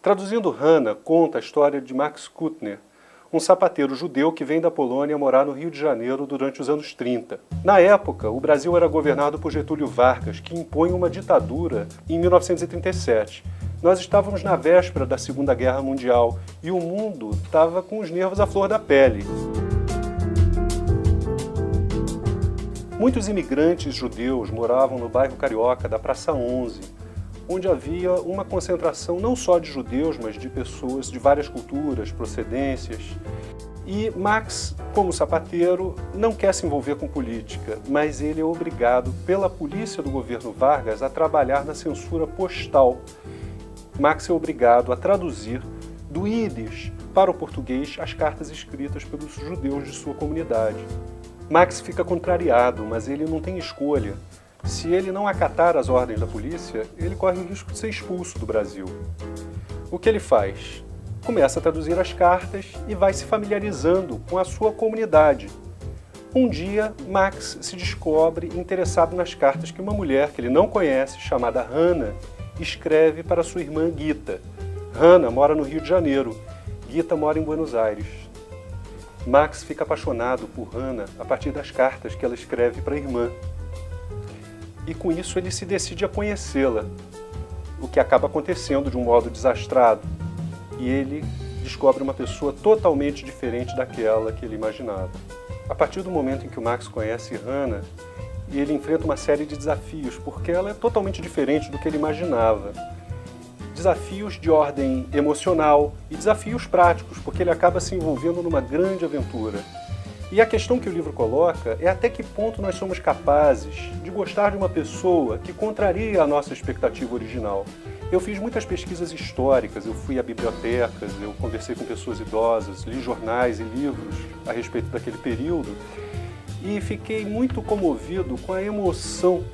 Traduzindo Hannah, conta a história de Max Kuttner, um sapateiro judeu que vem da Polônia morar no Rio de Janeiro durante os anos 30. Na época, o Brasil era governado por Getúlio Vargas, que impõe uma ditadura em 1937. Nós estávamos na véspera da Segunda Guerra Mundial e o mundo estava com os nervos à flor da pele. Muitos imigrantes judeus moravam no bairro carioca da Praça 11, onde havia uma concentração não só de judeus, mas de pessoas de várias culturas, procedências. E Max, como sapateiro, não quer se envolver com política, mas ele é obrigado pela polícia do governo Vargas a trabalhar na censura postal. Max é obrigado a traduzir do Yiddish para o português as cartas escritas pelos judeus de sua comunidade. Max fica contrariado, mas ele não tem escolha. Se ele não acatar as ordens da polícia, ele corre o risco de ser expulso do Brasil. O que ele faz? Começa a traduzir as cartas e vai se familiarizando com a sua comunidade. Um dia, Max se descobre interessado nas cartas que uma mulher que ele não conhece, chamada Hannah, escreve para sua irmã Gita. Hannah mora no Rio de Janeiro, Gita mora em Buenos Aires. Max fica apaixonado por Hannah a partir das cartas que ela escreve para a irmã. E com isso ele se decide a conhecê-la, o que acaba acontecendo de um modo desastrado. E ele descobre uma pessoa totalmente diferente daquela que ele imaginava. A partir do momento em que o Max conhece Hannah, ele enfrenta uma série de desafios, porque ela é totalmente diferente do que ele imaginava. Desafios de ordem emocional e desafios práticos, porque ele acaba se envolvendo numa grande aventura. E a questão que o livro coloca é até que ponto nós somos capazes de gostar de uma pessoa que contraria a nossa expectativa original. Eu fiz muitas pesquisas históricas, eu fui a bibliotecas, eu conversei com pessoas idosas, li jornais e livros a respeito daquele período e fiquei muito comovido com a emoção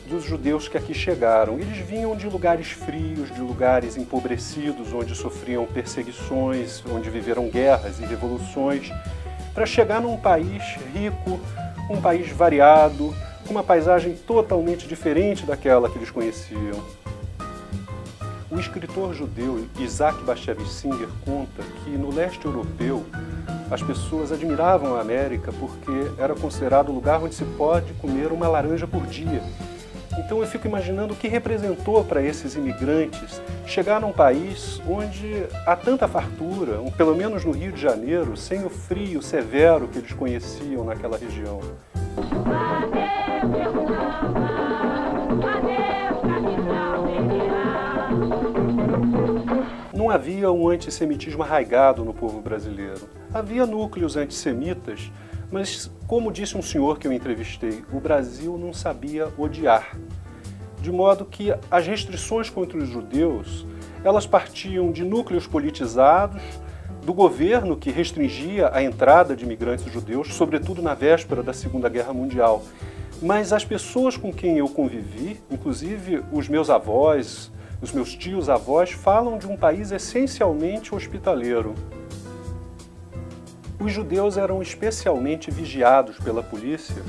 dos judeus que aqui chegaram. Eles vinham de lugares frios, de lugares empobrecidos, onde sofriam perseguições, onde viveram guerras e revoluções, para chegar num país rico, um país variado, com uma paisagem totalmente diferente daquela que eles conheciam. O escritor judeu Isaac Bashevis Singer conta que no leste europeu as pessoas admiravam a América porque era considerado o lugar onde se pode comer uma laranja por dia. Então eu fico imaginando o que representou para esses imigrantes chegar num país onde há tanta fartura, pelo menos no Rio de Janeiro, sem o frio severo que eles conheciam naquela região. Não havia um antissemitismo arraigado no povo brasileiro. Havia núcleos antissemitas, mas, como disse um senhor que eu entrevistei, o Brasil não sabia odiar. De modo que as restrições contra os judeus, elas partiam de núcleos politizados, do governo que restringia a entrada de imigrantes judeus, sobretudo na véspera da Segunda Guerra Mundial. Mas as pessoas com quem eu convivi, inclusive os meus avós, os meus tios-avós, falam de um país essencialmente hospitaleiro. Os judeus eram especialmente vigiados pela polícia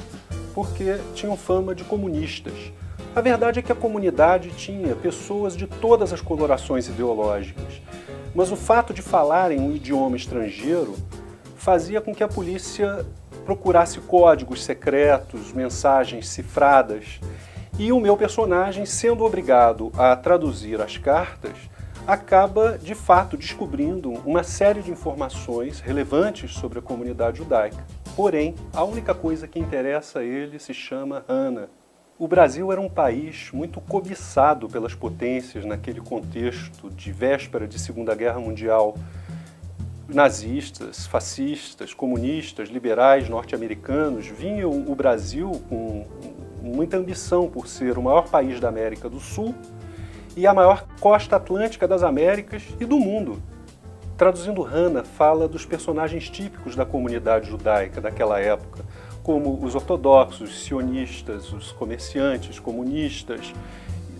porque tinham fama de comunistas. A verdade é que a comunidade tinha pessoas de todas as colorações ideológicas, mas o fato de falarem um idioma estrangeiro fazia com que a polícia procurasse códigos secretos, mensagens cifradas, e o meu personagem, sendo obrigado a traduzir as cartas, acaba, de fato, descobrindo uma série de informações relevantes sobre a comunidade judaica. Porém, a única coisa que interessa a ele se chama Hannah. O Brasil era um país muito cobiçado pelas potências naquele contexto de véspera de Segunda Guerra Mundial. Nazistas, fascistas, comunistas, liberais norte-americanos vinham o Brasil com muita ambição por ser o maior país da América do Sul e a maior costa atlântica das Américas e do mundo. Traduzindo Hannah, fala dos personagens típicos da comunidade judaica daquela época, como os ortodoxos, os sionistas, os comerciantes, comunistas,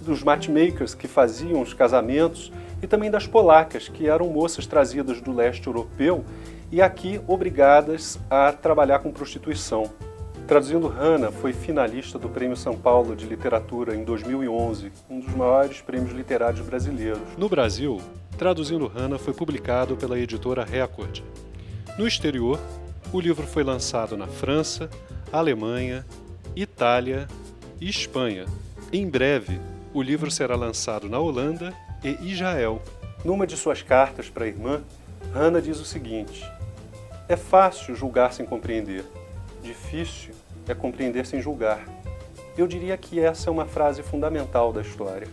dos matchmakers que faziam os casamentos e também das polacas, que eram moças trazidas do leste europeu e aqui obrigadas a trabalhar com prostituição. Traduzindo Hannah, foi finalista do Prêmio São Paulo de Literatura em 2011, um dos maiores prêmios literários brasileiros. No Brasil, Traduzindo Hannah foi publicado pela editora Record. No exterior, o livro foi lançado na França, Alemanha, Itália e Espanha. Em breve, o livro será lançado na Holanda e Israel. Numa de suas cartas para a irmã, Hannah diz o seguinte: é fácil julgar sem compreender. Difícil é compreender sem julgar. Eu diria que essa é uma frase fundamental da história.